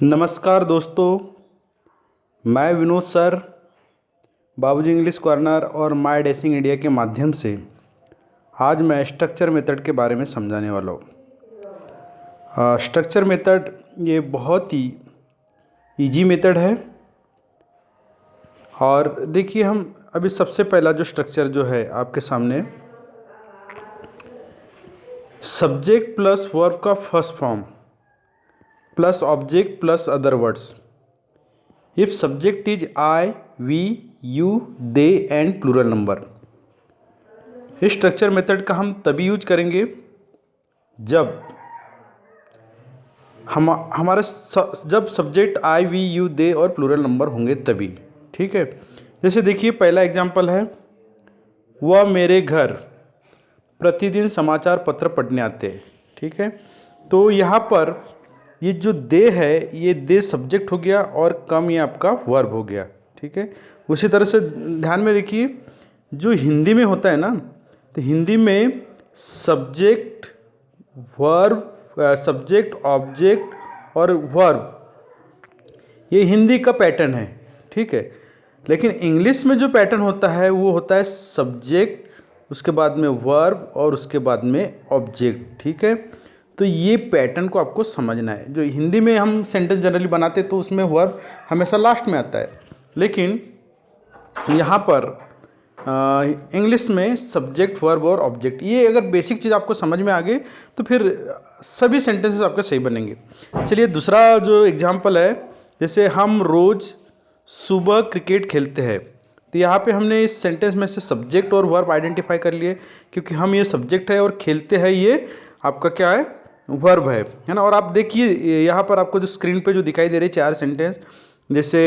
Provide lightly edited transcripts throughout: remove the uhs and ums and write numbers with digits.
नमस्कार दोस्तों, मैं विनोद सर बाबूजी इंग्लिश कॉर्नर और माय डेसिंग इंडिया के माध्यम से आज मैं स्ट्रक्चर मेथड के बारे में समझाने वाला हूँ। स्ट्रक्चर मेथड ये बहुत ही इजी मेथड है। और देखिए, हम अभी सबसे पहला जो स्ट्रक्चर जो है आपके सामने, सब्जेक्ट प्लस वर्ब का first form plus object plus other words. If subject is I, we, you, they and plural number. इस स्ट्रक्चर मेथड का हम तभी यूज करेंगे जब जब subject I, we, you, they और प्लूरल नंबर होंगे तभी। ठीक है, जैसे देखिए पहला एग्जांपल है, वह मेरे घर प्रतिदिन समाचार पत्र पढ़ने आते हैं। ठीक है, तो यहाँ पर ये जो दे है, ये दे सब्जेक्ट हो गया और कम ये आपका वर्ब हो गया। ठीक है, उसी तरह से ध्यान में रखिए, जो हिंदी में होता है ना, तो हिंदी में सब्जेक्ट वर्ब, सब्जेक्ट ऑब्जेक्ट और वर्ब, ये हिंदी का पैटर्न है। ठीक है, लेकिन इंग्लिश में जो पैटर्न होता है वो होता है सब्जेक्ट, उसके बाद में वर्ब और उसके बाद में ऑब्जेक्ट। ठीक है, तो ये पैटर्न को आपको समझना है। जो हिंदी में हम सेंटेंस जनरली बनाते तो उसमें वर्ब हमेशा लास्ट में आता है, लेकिन यहाँ पर इंग्लिश में सब्जेक्ट, वर्ब और ऑब्जेक्ट, ये अगर बेसिक चीज़ आपको समझ में आ गई तो फिर सभी सेंटेंसेस आपके सही बनेंगे। चलिए दूसरा जो एग्जांपल है, जैसे हम रोज़ सुबह क्रिकेट खेलते हैं। तो यहाँ पे हमने इस सेंटेंस में से सब्जेक्ट और वर्ब आइडेंटिफाई कर लिए, क्योंकि हम ये सब्जेक्ट है और खेलते हैं ये आपका क्या है, वर्ब है ना। और आप देखिए यहाँ पर आपको जो स्क्रीन पे जो दिखाई दे रहे 4 सेंटेंस, जैसे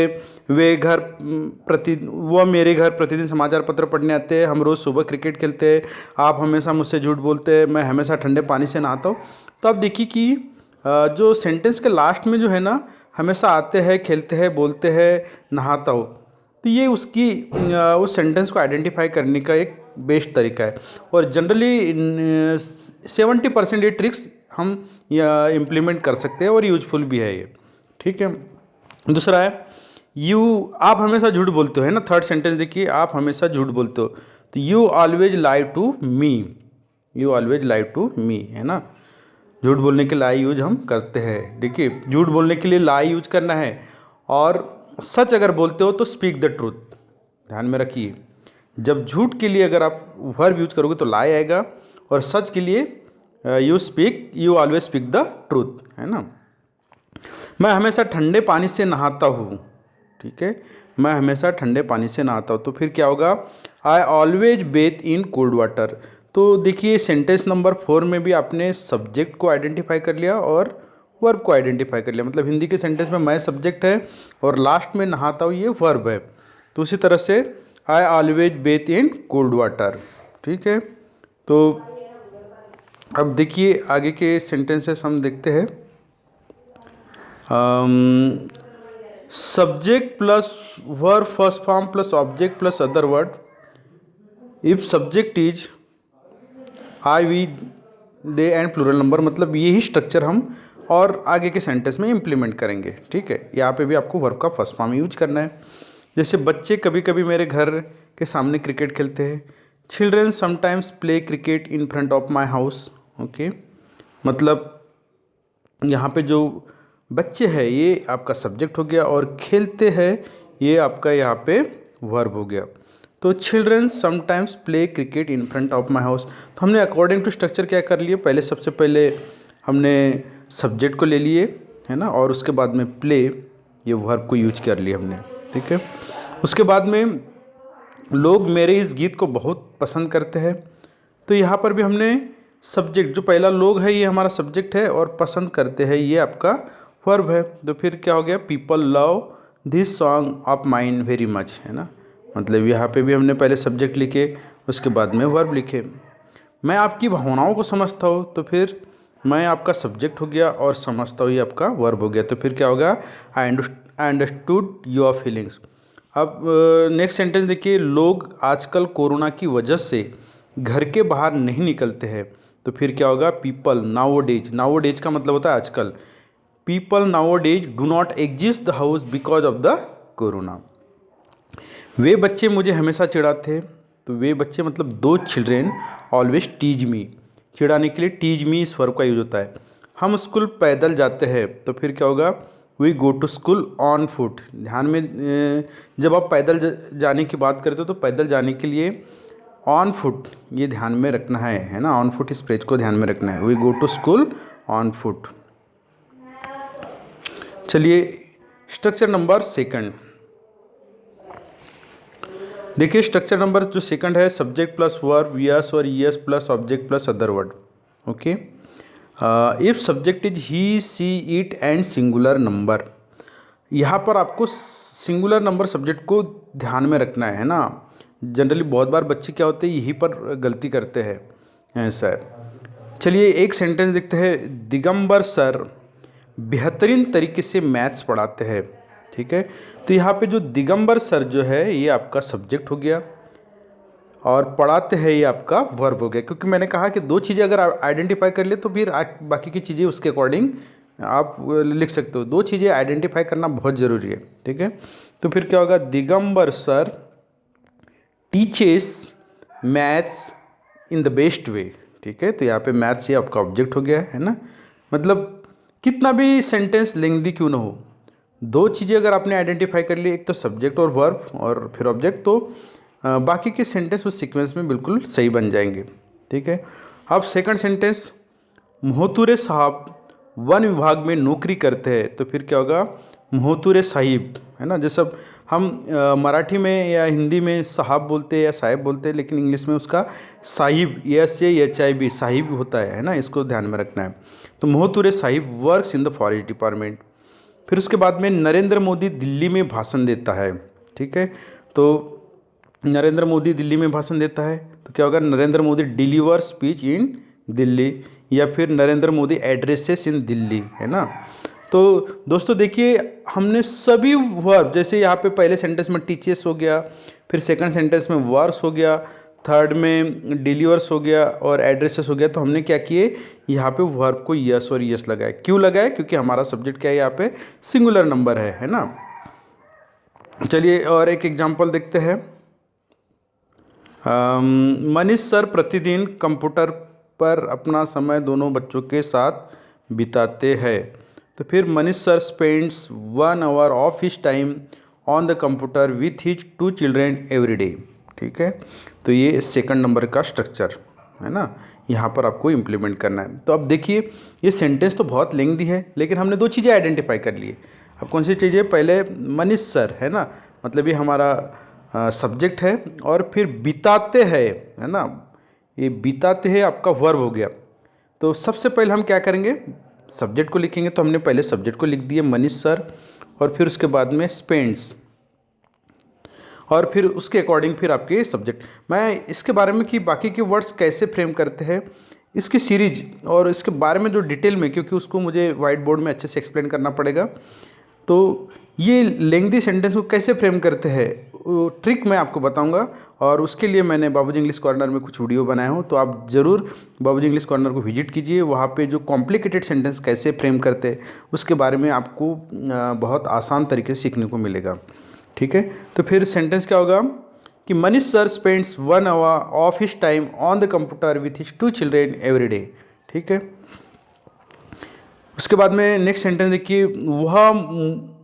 वह मेरे घर प्रतिदिन समाचार पत्र पढ़ने आते हैं, हम रोज़ सुबह क्रिकेट खेलते हैं, आप हमेशा मुझसे झूठ बोलते हैं, मैं हमेशा ठंडे पानी से नहाता हूँ। तो आप देखिए कि जो सेंटेंस के लास्ट में जो है ना, हमेशा आते हैं, खेलते हैं, बोलते हैं, नहाता हूँ, तो ये उसकी उस सेंटेंस को आइडेंटिफाई करने का एक बेस्ट तरीका है। और जनरली 70% ये ट्रिक्स हम इम्प्लीमेंट कर सकते हैं और यूजफुल भी है ये। ठीक है, दूसरा है, आप हमेशा झूठ बोलते हो, है ना। थर्ड सेंटेंस देखिए, आप हमेशा झूठ बोलते हो, तो you always lie to me, you always lie to me, है ना। झूठ बोलने के लाई यूज हम करते हैं। देखिए, झूठ बोलने के लिए लाई यूज करना है, और सच अगर बोलते हो तो स्पीक द ट्रूथ। ध्यान में रखिए, जब झूठ के लिए अगर आप वर्ब यूज करोगे तो लाई आएगा, और सच के लिए you always speak the truth, है ना। मैं हमेशा ठंडे पानी से नहाता हूँ। ठीक है, मैं हमेशा ठंडे पानी से नहाता हूँ, तो फिर क्या होगा, I always Beth in cold water. तो देखिए सेंटेंस नंबर 4 में भी आपने सब्जेक्ट को आइडेंटिफाई कर लिया और वर्ब को आइडेंटिफाई कर लिया। मतलब हिंदी के सेंटेंस में मैं सब्जेक्ट है और लास्ट में नहाता हूँ ये वर्ब है। तो उसी तरह से I always Beth in cold water. ठीक है, तो अब देखिए आगे के सेंटेंसेस हम देखते हैं। Subject plus verb first form plus object plus other word. If subject is I, we, they and plural number. मतलब यही स्ट्रक्चर हम और आगे के सेंटेंस में इम्प्लीमेंट करेंगे। ठीक है, यहाँ पे भी आपको वर्ब का फर्स्ट फॉर्म यूज करना है। जैसे बच्चे कभी कभी मेरे घर के सामने क्रिकेट खेलते हैं। Children sometimes play cricket in front of my house. Okay, मतलब यहाँ पे जो बच्चे हैं ये आपका सब्जेक्ट हो गया, और खेलते हैं ये आपका यहाँ पे वर्ब हो गया। तो children sometimes play cricket in front of my house. तो हमने अकॉर्डिंग टू स्ट्रक्चर क्या कर लिए, पहले सबसे पहले हमने सब्जेक्ट को ले लिए, है ना, और उसके बाद में प्ले ये वर्ब को यूज कर लिया हमने। ठीक है, उसके बाद में लोग मेरे इस गीत को बहुत पसंद करते हैं। तो यहाँ पर भी हमने सब्जेक्ट, जो पहला लोग है ये हमारा सब्जेक्ट है, और पसंद करते हैं ये आपका वर्ब है। तो फिर क्या हो गया, people love this song of mine very much, है ना। मतलब यहाँ पे भी हमने पहले सब्जेक्ट लिखे, उसके बाद में वर्ब लिखे। मैं आपकी भावनाओं को समझता हूँ, तो फिर मैं आपका सब्जेक्ट हो गया और समझता हूँ ये आपका वर्ब हो गया। तो फिर क्या होगा, आई अंडरस्टूड योर फीलिंग्स। अब नेक्स्ट सेंटेंस देखिए, लोग आजकल कोरोना की वजह से घर के बाहर नहीं निकलते हैं। तो फिर क्या होगा, people nowadays. Nowadays का मतलब होता है आजकल। People nowadays do not exist the house because of the corona. वे बच्चे मुझे हमेशा चिढ़ाते, तो वे बच्चे मतलब दो चिल्ड्रेन ऑलवेज टीज मी। चिढ़ाने के लिए टीज मी इस वर्ब का यूज होता है। हम स्कूल पैदल जाते हैं, तो फिर क्या होगा, we go to school on foot. ध्यान में जब आप पैदल जाने की बात करते हो तो पैदल जाने के लिए ऑन फुट ये ध्यान में रखना है ना, ऑन फुट इस फ्रेज को ध्यान में रखना है। We go to school on foot. चलिए स्ट्रक्चर नंबर सेकंड देखिए। स्ट्रक्चर नंबर जो सेकंड है, सब्जेक्ट प्लस वर्ब, यस और es plus object plus other word. Okay, if subject is he she it and singular number. यहाँ पर आपको singular number subject को ध्यान में रखना है ना। जनरली बहुत बार बच्चे क्या होते हैं यहीं पर गलती करते हैं, ऐसा है। चलिए एक सेंटेंस देखते हैं। दिगंबर सर बेहतरीन तरीके से मैथ्स पढ़ाते हैं। ठीक है, तो यहाँ पे जो दिगंबर सर जो है ये आपका सब्जेक्ट हो गया और पढ़ाते हैं ये आपका वर्ब हो गया। क्योंकि मैंने कहा कि दो चीज़ें अगर आप आइडेंटिफाई कर ले तो फिर बाकी की चीज़ें उसके अकॉर्डिंग आप लिख सकते हो। दो चीज़ें आइडेंटिफाई करना बहुत ज़रूरी है। ठीक है, तो फिर क्या होगा, Digambar sir teaches maths in the best way. ठीक है, तो यहाँ पे मैथ्स ये आपका ऑब्जेक्ट हो गया है ना। मतलब कितना भी सेंटेंस लेंथी क्यों ना हो, दो चीज़ें अगर आपने आइडेंटिफाई कर ली, एक तो सब्जेक्ट और वर्ब और फिर ऑब्जेक्ट, तो बाकी के सेंटेंस उस सीक्वेंस में बिल्कुल सही बन जाएंगे। ठीक है, अब सेकंड सेंटेंस, मोहतुरे साहब वन विभाग में नौकरी करते हैं। तो फिर क्या होगा, मोहतुरे साहिब, है ना। जैसे हम मराठी में या हिंदी में साहब बोलते हैं या साहिब बोलते हैं, लेकिन इंग्लिश में उसका साहिब SAHIB साहिब होता है ना, इसको ध्यान में रखना है। तो मोहतुरे साहिब works in the forest department. फिर उसके बाद में नरेंद्र मोदी दिल्ली में भाषण देता है। ठीक है, तो नरेंद्र मोदी दिल्ली में भाषण देता है, तो क्या होगा, Narendra Modi deliver speech in Delhi, या फिर नरेंद्र मोदी एड्रेसेस इन दिल्ली, है ना। तो दोस्तों देखिए, हमने सभी वर्ब, जैसे यहाँ पे पहले सेंटेंस में टीचर्स हो गया, फिर सेकंड सेंटेंस में वर्क्स हो गया, थर्ड में डिलीवर्स हो गया और एड्रेसेस हो गया, तो हमने क्या किए, यहाँ पे वर्ब को यस और यस लगाए। क्यों लगाए, क्योंकि हमारा सब्जेक्ट क्या है, यहाँ पे सिंगुलर नंबर है ना। चलिए और एक एग्जांपल देखते हैं। मनीष सर प्रतिदिन कंप्यूटर पर अपना समय दोनों बच्चों के साथ बिताते हैं। तो फिर Manish sir spends 1 hour of his time on the computer with his 2 children every day. ठीक है, तो ये सेकंड नंबर का स्ट्रक्चर है ना, यहाँ पर आपको इम्प्लीमेंट करना है। तो अब देखिए, ये सेंटेंस तो बहुत लेंथी है, लेकिन हमने दो चीज़ें आइडेंटिफाई कर ली है। अब कौन सी चीज़ें, पहले मनीष सर है ना, मतलब ये हमारा सब्जेक्ट है, और फिर बिताते हैं, है ना, ये बिताते हैं आपका वर्ब हो गया। तो सबसे पहले हम क्या करेंगे, सब्जेक्ट को लिखेंगे। तो हमने पहले सब्जेक्ट को लिख दिए मनीष सर, और फिर उसके बाद में स्पेंड्स, और फिर उसके अकॉर्डिंग फिर आपके सब्जेक्ट। मैं इसके बारे में कि बाकी के वर्ड्स कैसे फ्रेम करते हैं, इसकी सीरीज और इसके बारे में जो डिटेल में, क्योंकि उसको मुझे वाइट बोर्ड में अच्छे से एक्सप्लेन करना पड़ेगा, तो ये लेंथी सेंटेंस को कैसे फ्रेम करते हैं वो ट्रिक मैं आपको बताऊंगा। और उसके लिए मैंने बाबूजी इंग्लिश कॉर्नर में कुछ वीडियो बनाया हूँ, तो आप ज़रूर बाबूजी इंग्लिश कॉर्नर को विजिट कीजिए। वहाँ पे जो कॉम्प्लिकेटेड सेंटेंस कैसे फ्रेम करते हैं उसके बारे में आपको बहुत आसान तरीके से सीखने को मिलेगा। ठीक है, तो फिर सेंटेंस क्या होगा कि Manish sir spends 1 hour of his time on the computer with his 2 children every day. ठीक है, उसके बाद में नेक्स्ट सेंटेंस देखिए, वह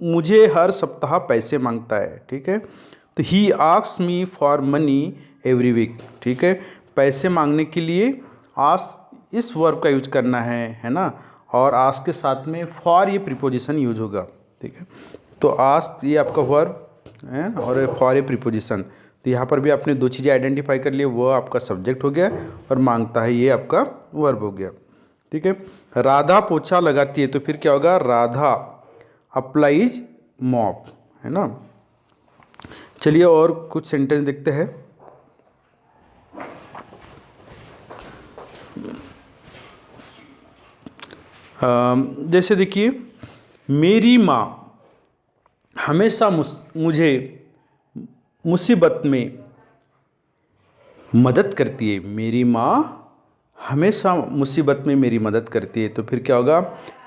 मुझे हर सप्ताह पैसे मांगता है। ठीक है, तो he asks me for money every week. ठीक है, पैसे मांगने के लिए आस्क इस वर्ब का यूज करना है ना, और आस्क के साथ में फॉर ये प्रीपोजिशन यूज होगा। ठीक है, तो आस्क ये आपका वर्ब है और फॉर ए प्रीपोजिशन। तो यहाँ पर भी आपने दो चीज़ें आइडेंटिफाई कर ली, वो आपका सब्जेक्ट हो गया और मांगता है ये आपका वर्ब हो गया। ठीक है, राधा पोछा लगाती है, तो फिर क्या होगा, राधा अप्लाइज मॉप, है ना। चलिए और कुछ सेंटेंस देखते हैं। जैसे देखिए, मेरी माँ हमेशा मुझे मुसीबत में मदद करती है। मेरी माँ हमेशा मुसीबत में मेरी मदद करती है, तो फिर क्या होगा,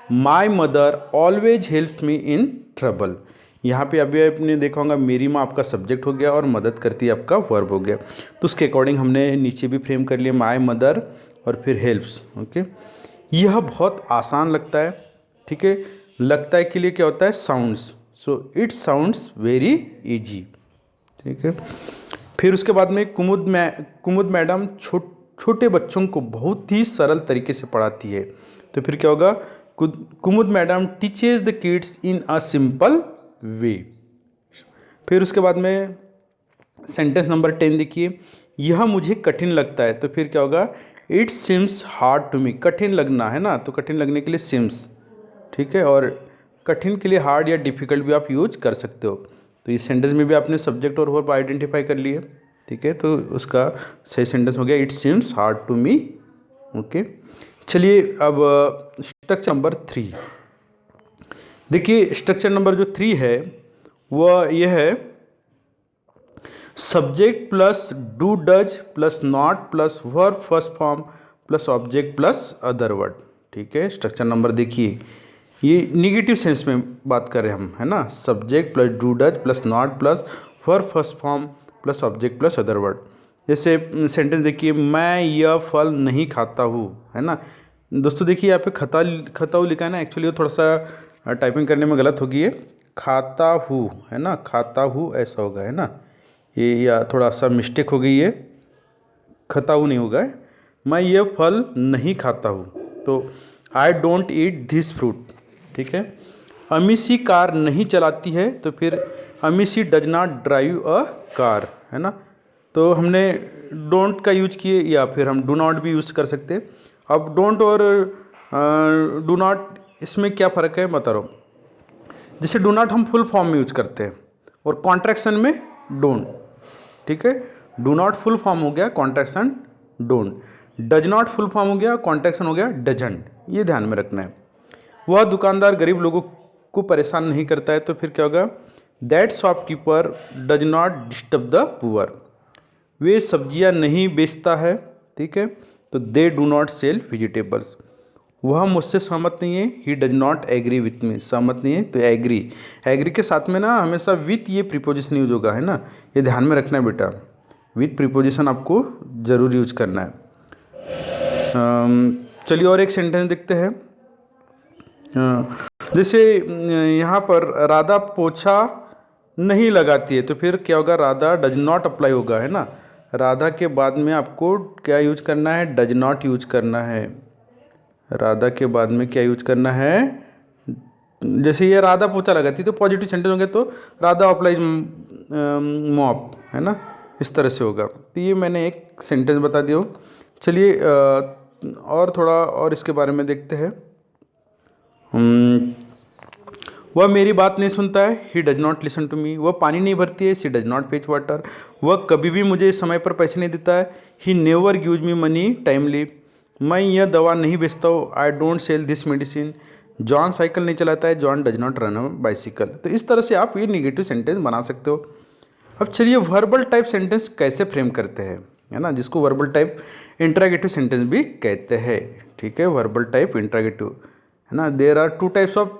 my mother always help me in trouble. यहाँ पे अभी आपने देखा होगा मेरी माँ आपका सब्जेक्ट हो गया और मदद करती है आपका वर्ब हो गया। तो उसके अकॉर्डिंग हमने नीचे भी फ्रेम कर लिया माई मदर और फिर हेल्प्स। ओके, यह बहुत आसान लगता है। ठीक है, लगता है के लिए क्या होता है sounds, so it sounds very easy. ठीक है, फिर उसके बाद में कुमुद मैडम छोटे बच्चों को बहुत ही सरल तरीके से पढ़ाती है। तो फिर क्या होगा, Kumud madam teaches the kids in a simple way. फिर उसके बाद में सेंटेंस नंबर 10 देखिए, यह मुझे कठिन लगता है। तो फिर क्या होगा, it seems hard to me. कठिन लगना है ना, तो कठिन लगने के लिए सिम्स। ठीक है, और कठिन के लिए हार्ड या डिफ़िकल्ट भी आप यूज कर सकते हो। तो इस सेंटेंस में भी आपने सब्जेक्ट और वर्ब आइडेंटिफाई कर लिए। ठीक है, तो उसका सही सेंटेंस हो गया it seems hard to me. Okay, चलिए अब स्ट्रक्चर नंबर 3 देखिए। स्ट्रक्चर नंबर जो 3 है वह यह है subject plus do does plus not plus verb first form plus object plus other word. ठीक है, स्ट्रक्चर नंबर देखिए, ये निगेटिव सेंस में बात कर रहे हैं हम, है ना। Subject plus do does plus not plus verb first form plus object plus other word. जैसे सेंटेंस देखिए, मैं यह फल नहीं खाता हूँ, है ना। दोस्तों देखिए यहाँ पे खाता हूँ लिखा है ना, एक्चुअली वो थोड़ा सा टाइपिंग करने में गलत होगी। ये खाता हूँ है ना, खाता हूँ ऐसा होगा, है ना। ये या थोड़ा सा मिस्टेक हो गई है, खाता हूँ नहीं होगा। मैं यह फल नहीं खाता हूँ, तो I don't eat this fruit. ठीक है, अमीसी कार नहीं चलाती है, तो फिर Amisi does not drive a car, है ना। तो हमने डोंट का यूज किए, या फिर हम डू नॉट भी यूज़ कर सकते हैं। अब डोंट और डू नॉट इसमें क्या फ़र्क है बता रहा हूँ। जैसे डू नॉट हम फुल फॉर्म में यूज करते हैं और कॉन्ट्रैक्शन में डोंट। ठीक है, डू नॉट फुल फॉर्म हो गया contraction don't, does not full form हो गया कॉन्ट्रैक्शन हो गया डजंट। ये ध्यान में रखना है। वह दुकानदार गरीब लोगों को परेशान नहीं करता है, तो फिर क्या होगा, that shopkeeper does not disturb the poor. वे सब्जियां नहीं बेचता है। ठीक है, तो they do not sell vegetables. वह मुझसे सहमत नहीं है, he does not agree with me. सहमत नहीं है तो एग्री, एग्री के साथ में ना हमेशा विथ ये प्रीपोजिशन यूज होगा, है ना। ये ध्यान में रखना है बेटा, विथ प्रीपोजिशन आपको ज़रूर यूज करना है। चलिए और एक सेंटेंस देखते हैं। जैसे यहाँ पर राधा पोछा नहीं लगाती है, तो फिर क्या होगा, राधा डज नॉट अप्लाई होगा, है ना। राधा के बाद में आपको क्या यूज करना है, डज नॉट यूज करना है। राधा के बाद में क्या यूज करना है, जैसे ये राधा पोछा लगाती है तो पॉजिटिव सेंटेंस होंगे, तो राधा अप्लाइज मॉप, है ना, इस तरह से होगा। तो ये मैंने एक सेंटेंस बता दिया। चलिए और थोड़ा और इसके बारे में देखते हैं। वह मेरी बात नहीं सुनता है, he does not listen to me. वह पानी नहीं भरती है, she does not fetch water. वह कभी भी मुझे समय पर पैसे नहीं देता है, he never gives me money timely. मैं यह दवा नहीं बेचता हूँ, I don't sell this medicine. John cycle नहीं चलाता है, John does not run a bicycle. तो इस तरह से आप ये निगेटिव सेंटेंस बना सकते हो। अब चलिए वर्बल टाइप सेंटेंस कैसे फ्रेम करते हैं, है ना, जिसको वर्बल टाइप इंट्रागेटिव सेंटेंस भी कहते हैं। ठीक है, वर्बल टाइप इंट्रागेटिव, है ना। There are 2 types of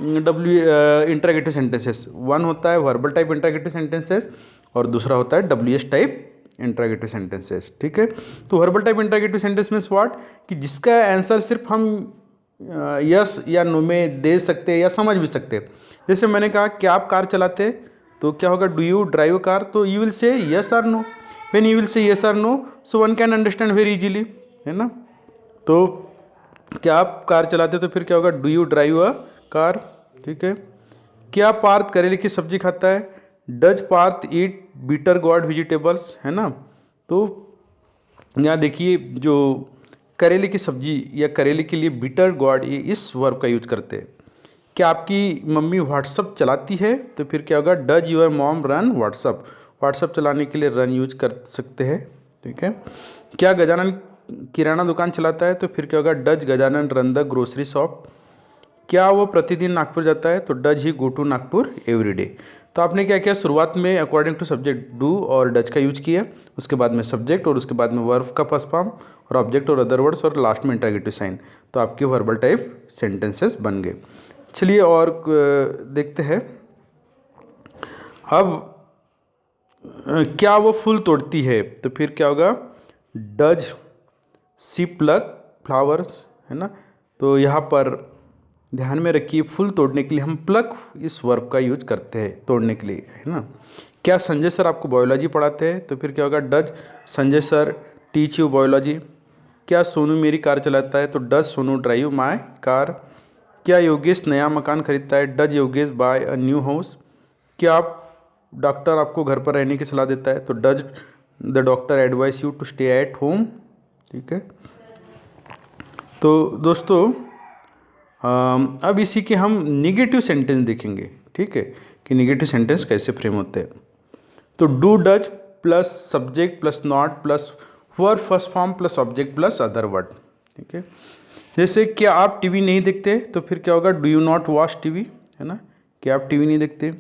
interrogative sentences. One होता है वर्बल टाइप इंट्रागेटिव सेंटेंसेस और दूसरा होता है WH टाइप इंट्रागेटिव सेंटेंसेस। ठीक है, तो verbal type interrogative sentence means what, कि जिसका आंसर सिर्फ हम यस या नो में दे सकते हैं या समझ भी सकते हैं। जैसे मैंने कहा कि आप कार चलाते, तो क्या होगा, डू यू ड्राइव कार, तो यू विल से यस और no. When you will say yes और no, so one can understand very easily, है ना। तो क्या आप कार चलाते, तो फिर क्या होगा, do you drive a car. ठीक है, क्या पार्थ करेले की सब्जी खाता है, does Parth eat bitter gourd vegetables, है ना। तो यहाँ देखिए, जो करेले की सब्जी या करेले के लिए बीटर गॉड, ये इस वर्ब का यूज करते हैं। क्या आपकी मम्मी व्हाट्सअप चलाती है, तो फिर क्या होगा, does your mom run WhatsApp. WhatsApp चलाने के लिए रन यूज कर सकते हैं। ठीक है, क्या गजानन किराना दुकान चलाता है, तो फिर क्या होगा, does Gajanan run the grocery shop. क्या वो प्रतिदिन नागपुर जाता है, तो does he go to Nagpur every day. तो आपने क्या किया, शुरुआत में अकॉर्डिंग टू सब्जेक्ट डू और डज का यूज किया, उसके बाद में सब्जेक्ट और उसके बाद में वर्ब का फर्स्ट फॉर्म और ऑब्जेक्ट और अदर वर्ड्स और लास्ट में इंटरोगेटिव साइन। तो आपके वर्बल टाइप सेंटेंसेस बन गए। चलिए और देखते हैं अब क्या वो फूल तोड़ती है, तो फिर क्या होगा, डज सी प्लक फ्लावर्स, है ना। तो यहाँ पर ध्यान में रखिए फूल तोड़ने के लिए हम प्लक इस वर्ब का यूज करते हैं तोड़ने के लिए, है ना। क्या संजय सर आपको बायोलॉजी पढ़ाते हैं, तो फिर क्या होगा, does Sanjay sir teach you biology. क्या सोनू मेरी कार चलाता है, तो does Sonu drive my car. क्या योगेश नया मकान खरीदता है, does Yogesh buy a new house. क्या आप डॉक्टर आपको घर पर रहने की सलाह देता है, तो does the doctor advice you to stay at home. ठीक है, तो दोस्तों अब इसी के हम निगेटिव सेंटेंस देखेंगे। ठीक है, कि निगेटिव सेंटेंस कैसे फ्रेम होते हैं। तो do does plus subject plus not plus verb first form plus object plus other word. ठीक है, जैसे क्या आप टीवी नहीं देखते, तो फिर क्या होगा, do you not watch TV, है ना। क्या आप टीवी नहीं देखते।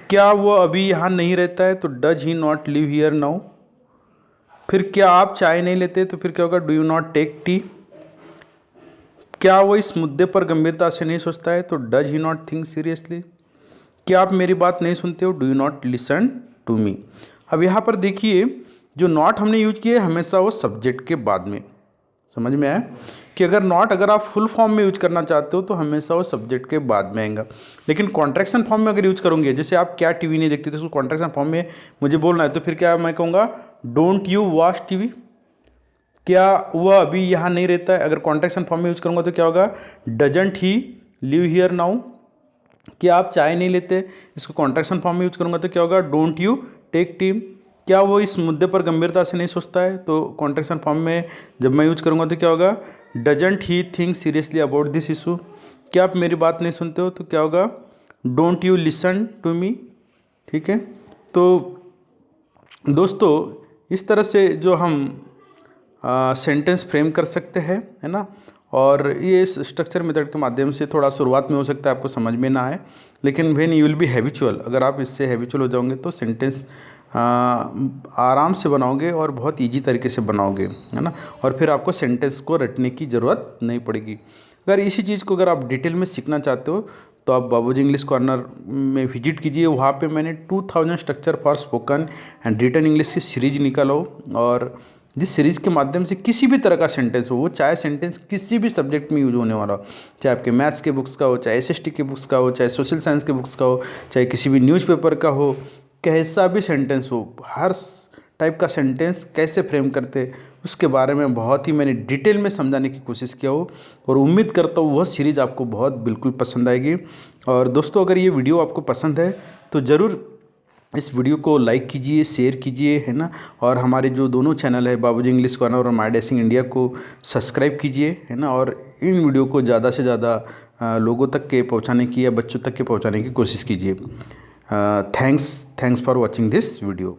क्या वो अभी यहाँ नहीं रहता है, तो does he not live here now. फिर क्या आप चाय नहीं लेते, तो फिर क्या होगा, do you not take tea. क्या वो इस मुद्दे पर गंभीरता से नहीं सोचता है, तो does he not think seriously. क्या आप मेरी बात नहीं सुनते हो, do you not listen to me. अब यहाँ पर देखिए जो नॉट हमने यूज किए हमेशा वो सब्जेक्ट के बाद में, समझ में आया कि अगर आप फुल फॉर्म में यूज करना चाहते हो तो हमेशा वो सब्जेक्ट के बाद में आएगा। लेकिन कॉन्ट्रैक्शन फॉर्म में अगर यूज करोगे, जैसे आप क्या टीवी नहीं देखते, तो उसको कॉन्ट्रैक्शन फॉर्म में मुझे बोलना है, तो फिर क्या मैं कहूँगा, डोंट यू वॉच टीवी। क्या वह अभी यहाँ नहीं रहता है, अगर कॉन्ट्रैक्शन फॉर्म में यूज करूँगा तो क्या होगा, doesn't he live here now. क्या आप चाय नहीं लेते, इसको कॉन्ट्रैक्शन फॉर्म में यूज करूँगा तो क्या होगा, डोंट यू टेक टी। क्या वो इस मुद्दे पर गंभीरता से नहीं सोचता है, तो कॉन्ट्रैक्शन फॉर्म में जब मैं यूज करूँगा तो क्या होगा, doesn't he think seriously about this issue. क्या आप मेरी बात नहीं सुनते हो, तो क्या होगा, don't you listen to me. ठीक है, तो दोस्तों इस तरह से जो हम सेंटेंस फ्रेम कर सकते हैं, है ना। और ये इस स्ट्रक्चर मेथड के माध्यम से थोड़ा शुरुआत में हो सकता है आपको समझ में ना आए, लेकिन when you will be habitual, अगर आप इससे हैबिचुअल हो जाओगे तो सेंटेंस आराम से बनाओगे और बहुत इजी तरीके से बनाओगे, है ना। और फिर आपको सेंटेंस को रटने की ज़रूरत नहीं पड़ेगी। अगर इसी चीज़ को अगर आप डिटेल में सीखना चाहते हो तो आप बाबूजी इंग्लिश कॉर्नर में विजिट कीजिए। वहाँ पे मैंने 2000 structure for spoken and written English की सीरीज निकालो, और जिस सीरीज़ के माध्यम से किसी भी तरह का सेंटेंस हो, वो चाहे सेंटेंस किसी भी सब्जेक्ट में यूज होने वाला हो, चाहे आपके मैथ्स के बुक्स का हो, चाहे एसएसटी के बुक्स का हो, चाहे सोशल साइंस के बुक्स का हो, चाहे किसी भी न्यूज़पेपर का हो, कैसा भी सेंटेंस हो, हर टाइप का सेंटेंस कैसे फ्रेम करते उसके बारे में बहुत ही मैंने डिटेल में समझाने की कोशिश किया हो, और उम्मीद करता हूँ वह सीरीज़ आपको बहुत बिल्कुल पसंद आएगी। और दोस्तों अगर ये वीडियो आपको पसंद है तो ज़रूर इस वीडियो को लाइक कीजिए, शेयर कीजिए, है ना। और हमारे जो दोनों चैनल है बाबूजी इंग्लिश कॉर्नर और माय डैशिंग इंडिया को सब्सक्राइब कीजिए, है ना। और इन वीडियो को ज़्यादा से ज़्यादा लोगों तक के पहुंचाने की या बच्चों तक के पहुंचाने की कोशिश कीजिए। Thanks for watching this video.